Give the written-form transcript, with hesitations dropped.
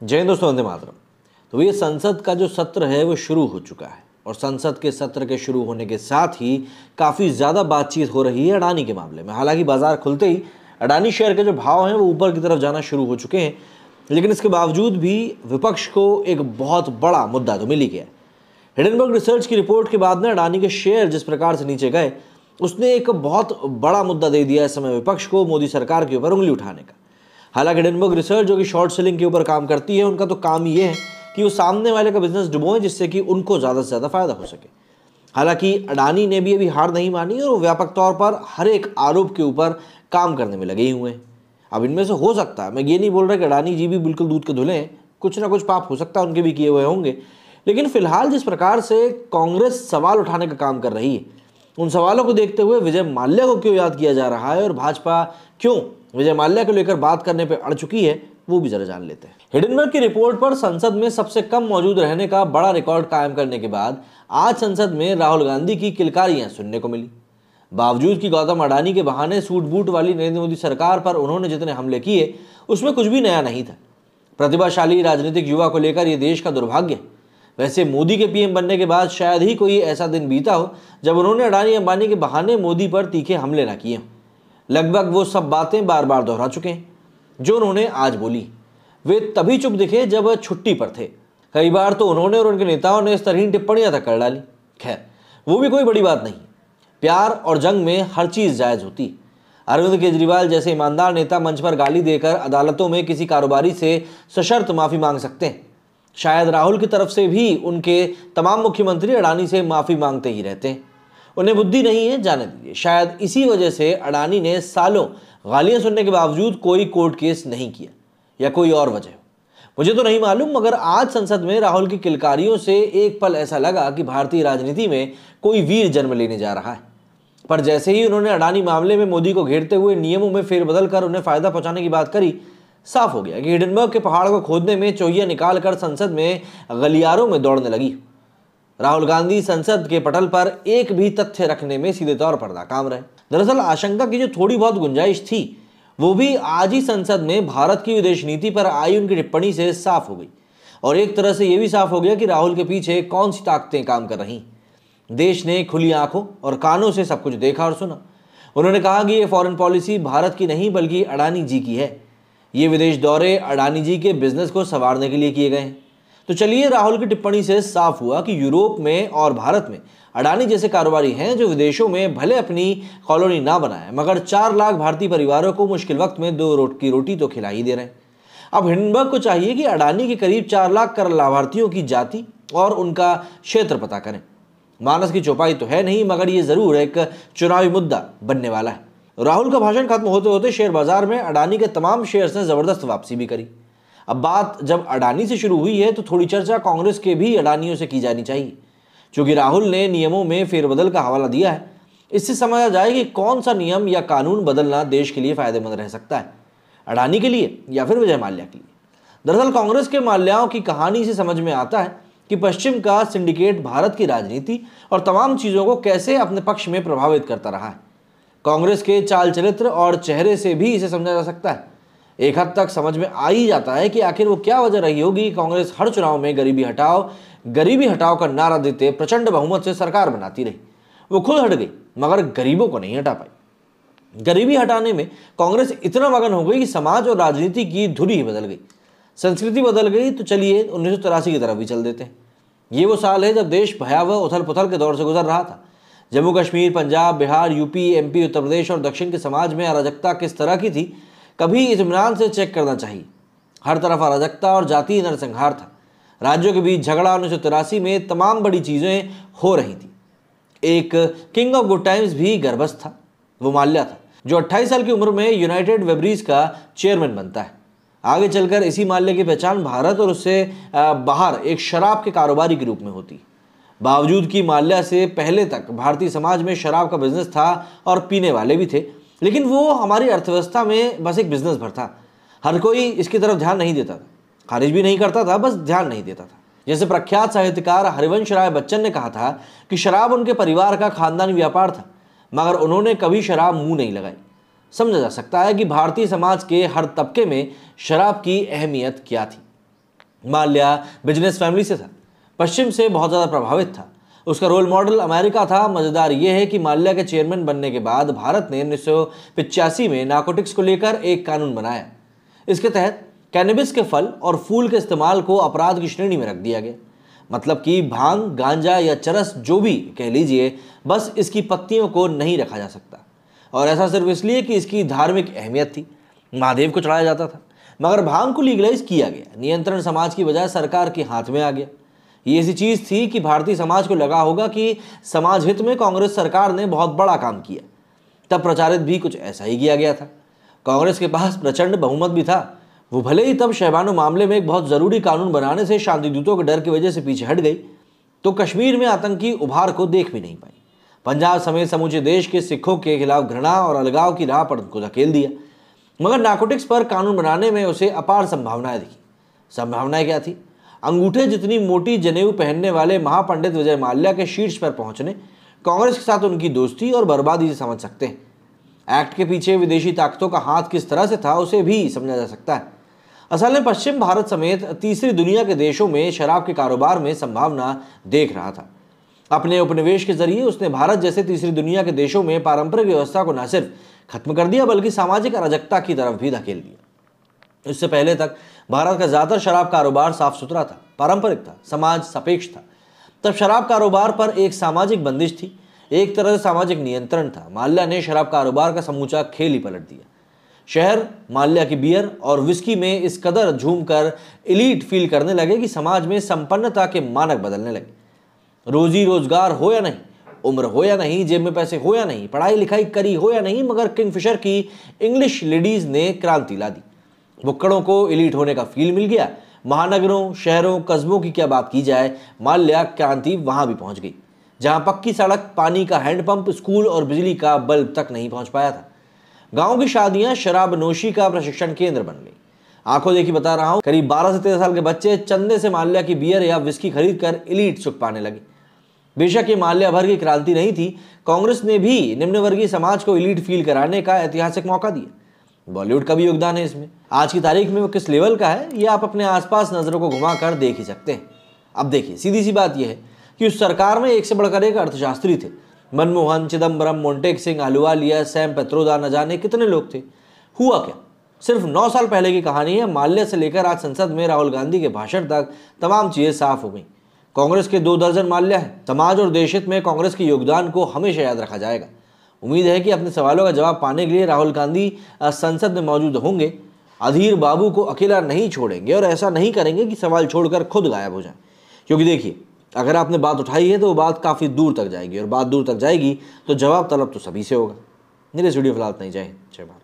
जय हिंद दोस्तों, वंदे मातरम। तो ये संसद का जो सत्र है वो शुरू हो चुका है और संसद के सत्र के शुरू होने के साथ ही काफ़ी ज़्यादा बातचीत हो रही है अडानी के मामले में। हालांकि बाजार खुलते ही अडानी शेयर के जो भाव हैं वो ऊपर की तरफ जाना शुरू हो चुके हैं, लेकिन इसके बावजूद भी विपक्ष को एक बहुत बड़ा मुद्दा तो मिल ही गया। हिडनबर्ग रिसर्च की रिपोर्ट के बाद में अडानी के शेयर जिस प्रकार से नीचे गए, उसने एक बहुत बड़ा मुद्दा दे दिया इस समय विपक्ष को मोदी सरकार के ऊपर उंगली उठाने का। हालांकि हिडनबर्ग रिसर्च जो कि शॉर्ट सेलिंग के ऊपर काम करती है, उनका तो काम ये है कि वो सामने वाले का बिजनेस डुबोएं जिससे कि उनको ज़्यादा से ज़्यादा फायदा हो सके। हालांकि अडानी ने भी अभी हार नहीं मानी और वो व्यापक तौर पर हर एक आरोप के ऊपर काम करने में लगे ही हुए हैं। अब इनमें से हो सकता है, मैं ये नहीं बोल रहा कि अडानी जी भी बिल्कुल दूध के धुले हैं, कुछ ना कुछ पाप हो सकता है उनके भी किए हुए होंगे, लेकिन फिलहाल जिस प्रकार से कांग्रेस सवाल उठाने का काम कर रही है, उन सवालों को देखते हुए विजय माल्या को क्यों याद किया जा रहा है और भाजपा क्यों विजय माल्या को लेकर बात करने पर अड़ चुकी है, वो भी जरा जान लेते हैं। हिडनबर्ग की रिपोर्ट पर संसद में सबसे कम मौजूद रहने का बड़ा रिकॉर्ड कायम करने के बाद आज संसद में राहुल गांधी की किलकारियां सुनने को मिली। बावजूद कि गौतम अडानी के बहाने सूट बूट वाली नरेंद्र मोदी सरकार पर उन्होंने जितने हमले किए उसमें कुछ भी नया नहीं था। प्रतिभाशाली राजनीतिक युवा को लेकर यह देश का दुर्भाग्य है। वैसे मोदी के पीएम बनने के बाद शायद ही कोई ऐसा दिन बीता हो जब उन्होंने अडानी अंबानी के बहाने मोदी पर तीखे हमले न किए हों। लगभग वो सब बातें बार बार दोहरा चुके हैं जो उन्होंने आज बोली। वे तभी चुप दिखे जब छुट्टी पर थे। कई बार तो उन्होंने और उनके नेताओं ने इस तरह टिप्पणियां तक कर डाली। खैर, वो भी कोई बड़ी बात नहीं। प्यार और जंग में हर चीज जायज होती। अरविंद केजरीवाल जैसे ईमानदार नेता मंच पर गाली देकर अदालतों में किसी कारोबारी से सशर्त माफी मांग सकते हैं। शायद राहुल की तरफ से भी उनके तमाम मुख्यमंत्री अडानी से माफी मांगते ही रहते हैं। उन्हें बुद्धि नहीं है, जाने दीजिए। शायद इसी वजह से अडानी ने सालों गालियां सुनने के बावजूद कोई कोर्ट केस नहीं किया, या कोई और वजह हो, मुझे तो नहीं मालूम। मगर आज संसद में राहुल की किलकारियों से एक पल ऐसा लगा कि भारतीय राजनीति में कोई वीर जन्म लेने जा रहा है। पर जैसे ही उन्होंने अडानी मामले में मोदी को घेरते हुए नियमों में फेरबदल कर उन्हें फायदा पहुंचाने की बात करी, साफ हो गया कि हिडनबर्ग के पहाड़ को खोदने में चोहिया निकालकर संसद में गलियारों में दौड़ने लगी। राहुल गांधी संसद के पटल पर एक भी तथ्य रखने में सीधे तौर पर नाकाम रहे। दरअसल आशंका की जो थोड़ी बहुत गुंजाइश थी वो भी आज ही संसद में भारत की विदेश नीति पर आई उनकी टिप्पणी से साफ हो गई। और एक तरह से यह भी साफ हो गया कि राहुल के पीछे कौन सी ताकतें काम कर रही। देश ने खुली आंखों और कानों से सब कुछ देखा और सुना। उन्होंने कहा कि यह फॉरेन पॉलिसी भारत की नहीं बल्कि अडानी जी की है। ये विदेश दौरे अडानी जी के बिजनेस को संवारने के लिए किए गए हैं। तो चलिए, राहुल की टिप्पणी से साफ हुआ कि यूरोप में और भारत में अडानी जैसे कारोबारी हैं जो विदेशों में भले अपनी कॉलोनी ना बनाए, मगर 4 लाख भारतीय परिवारों को मुश्किल वक्त में 2 की रोटी तो खिला ही दे रहे हैं। अब हिडनबर्ग को चाहिए कि अडानी के करीब 4 लाख कर लाभार्थियों की जाति और उनका क्षेत्र पता करें। मानस की चौपाई तो है नहीं, मगर ये जरूर एक चुनावी मुद्दा बनने वाला है। राहुल का भाषण खत्म होते होते शेयर बाजार में अडानी के तमाम शेयर्स ने जबरदस्त वापसी भी करी। अब बात जब अडानी से शुरू हुई है तो थोड़ी चर्चा कांग्रेस के भी अडानियों से की जानी चाहिए। क्योंकि राहुल ने नियमों में फेरबदल का हवाला दिया है, इससे समझा जाए कि कौन सा नियम या कानून बदलना देश के लिए फायदेमंद रह सकता है, अडानी के लिए या फिर विजय माल्या के लिए। दरअसल कांग्रेस के माल्याओं की कहानी से समझ में आता है कि पश्चिम का सिंडिकेट भारत की राजनीति और तमाम चीज़ों को कैसे अपने पक्ष में प्रभावित करता रहा है। कांग्रेस के चाल चरित्र और चेहरे से भी इसे समझा जा सकता है। एक हद तक समझ में आ ही जाता है कि आखिर वो क्या वजह रही होगी कांग्रेस हर चुनाव में गरीबी हटाओ का नारा देते प्रचंड बहुमत से सरकार बनाती रही। वो खुद हट गई मगर गरीबों को नहीं हटा पाई। गरीबी हटाने में कांग्रेस इतना मगन हो गई कि समाज और राजनीति की धुरी ही बदल गई, संस्कृति बदल गई। तो चलिए 1983 की तरफ भी चल देते हैं। ये वो साल है जब देश भयावह उथल पुथल के दौर से गुजर रहा था। जम्मू कश्मीर, पंजाब, बिहार, यूपी, एमपी, उत्तर प्रदेश और दक्षिण के समाज में अराजकता किस तरह की थी, कभी इत्मीनान से चेक करना चाहिए। हर तरफ अराजकता और जातीय नरसंहार था। राज्यों के बीच झगड़ा 1983 में तमाम बड़ी चीज़ें हो रही थी। एक किंग ऑफ गुड टाइम्स भी गर्भस्थ था, वो माल्या था, जो 28 साल की उम्र में यूनाइटेड वेब्रीज का चेयरमैन बनता है। आगे चलकर इसी माल्या की पहचान भारत और उससे बाहर एक शराब के कारोबारी के रूप में होती। बावजूद कि माल्या से पहले तक भारतीय समाज में शराब का बिजनेस था और पीने वाले भी थे, लेकिन वो हमारी अर्थव्यवस्था में बस एक बिजनेस भर था। हर कोई इसकी तरफ ध्यान नहीं देता था, खारिज भी नहीं करता था, बस ध्यान नहीं देता था। जैसे प्रख्यात साहित्यकार हरिवंश राय बच्चन ने कहा था कि शराब उनके परिवार का खानदानी व्यापार था, मगर उन्होंने कभी शराब मुंह नहीं लगाई। समझा जा सकता है कि भारतीय समाज के हर तबके में शराब की अहमियत क्या थी। माल्या बिजनेस फैमिली से था, पश्चिम से बहुत ज़्यादा प्रभावित था। उसका रोल मॉडल अमेरिका था। मजेदार यह है कि माल्या के चेयरमैन बनने के बाद भारत ने 1985 में नारकोटिक्स को लेकर एक कानून बनाया। इसके तहत कैनबिस के फल और फूल के इस्तेमाल को अपराध की श्रेणी में रख दिया गया। मतलब कि भांग, गांजा या चरस जो भी कह लीजिए, बस इसकी पत्तियों को नहीं रखा जा सकता। और ऐसा सिर्फ इसलिए कि इसकी धार्मिक अहमियत थी, महादेव को चढ़ाया जाता था। मगर भांग को लीगलाइज किया गया। नियंत्रण समाज की बजाय सरकार के हाथ में आ गया। ये ऐसी चीज थी कि भारतीय समाज को लगा होगा कि समाज हित में कांग्रेस सरकार ने बहुत बड़ा काम किया। तब प्रचारित भी कुछ ऐसा ही किया गया था। कांग्रेस के पास प्रचंड बहुमत भी था। वो भले ही तब शहबानो मामले में एक बहुत जरूरी कानून बनाने से शांति दूतों के डर की वजह से पीछे हट गई, तो कश्मीर में आतंकी उभार को देख भी नहीं पाई। पंजाब समेत समूचे देश के सिखों के खिलाफ घृणा और अलगाव की राह पर उनको धकेल दिया। मगर नारकोटिक्स पर कानून बनाने में उसे अपार संभावनाएं दिखी। संभावनाएं क्या थी? अंगूठे जितनी मोटी जनेऊ पहनने वाले महापंडित विजय माल्या के शीर्ष पर पहुंचने, कांग्रेस के साथ उनकी दोस्ती और बर्बादी से समझ सकते हैं। एक्ट के पीछे विदेशी ताकतों का हाथ किस तरह से था, उसे भी समझा जा सकता है। असल में पश्चिम भारत समेत तीसरी दुनिया के देशों में शराब के कारोबार में संभावना देख रहा था। अपने उपनिवेश के जरिए उसने भारत जैसे तीसरी दुनिया के देशों में पारंपरिक व्यवस्था को न सिर्फ खत्म कर दिया, बल्कि सामाजिक अराजकता की तरफ भी धकेल दिया। इससे पहले तक भारत का ज्यादातर शराब कारोबार साफ सुथरा था, पारंपरिक था, समाज सापेक्ष था। तब शराब कारोबार पर एक सामाजिक बंदिश थी, एक तरह से सामाजिक नियंत्रण था। माल्या ने शराब कारोबार का समूचा खेल ही पलट दिया। शहर माल्या की बियर और विस्की में इस कदर झूमकर एलीट फील करने लगे कि समाज में संपन्नता के मानक बदलने लगे। रोजी रोजगार हो या नहीं, उम्र हो या नहीं, जेब में पैसे हो या नहीं, पढ़ाई लिखाई करी हो या नहीं, मगर किंगफिशर की इंग्लिश लेडीज ने क्रांति ला दी। बुक्कड़ों को एलीट होने का फील मिल गया। महानगरों, शहरों, कस्बों की क्या बात की जाए, माल्या क्रांति वहां भी पहुंच गई जहां पक्की सड़क, पानी का हैंडपंप, स्कूल और बिजली का बल्ब तक नहीं पहुंच पाया था। गांव की शादियां शराबनोशी का प्रशिक्षण केंद्र बन गई। आंखों देखी बता रहा हूं, करीब 12 से 13 साल के बच्चे चंदे से माल्या की बियर या विस्की खरीद कर एलीट सुख पाने लगे। बेशक ये माल्या भर की क्रांति नहीं थी, कांग्रेस ने भी निम्न वर्गीय समाज को एलीट फील कराने का ऐतिहासिक मौका दिया। बॉलीवुड का भी योगदान है इसमें। आज की तारीख में वो किस लेवल का है, ये आप अपने आसपास नजरों को घुमाकर देख ही सकते हैं। अब देखिए, सीधी सी बात यह है कि उस सरकार में एक से बढ़कर एक अर्थशास्त्री थे। मनमोहन, चिदम्बरम, मोंटेक सिंह, अहलुवालिया, सैम पेत्रोदा, न जाने कितने लोग थे। हुआ क्या? सिर्फ 9 साल पहले की कहानी है। माल्या से लेकर आज संसद में राहुल गांधी के भाषण तक तमाम चीजें साफ हो गई। कांग्रेस के 2 दर्जन माल्या है। समाज और देश हित में कांग्रेस के योगदान को हमेशा याद रखा जाएगा। उम्मीद है कि अपने सवालों का जवाब पाने के लिए राहुल गांधी संसद में मौजूद होंगे। अधीर बाबू को अकेला नहीं छोड़ेंगे और ऐसा नहीं करेंगे कि सवाल छोड़कर खुद गायब हो जाए। क्योंकि देखिए, अगर आपने बात उठाई है तो वो बात काफ़ी दूर तक जाएगी, और बात दूर तक जाएगी तो जवाब तलब तो सभी से होगा। मेरे इस वीडियो फिलहाल नहीं जाए। जय भारत।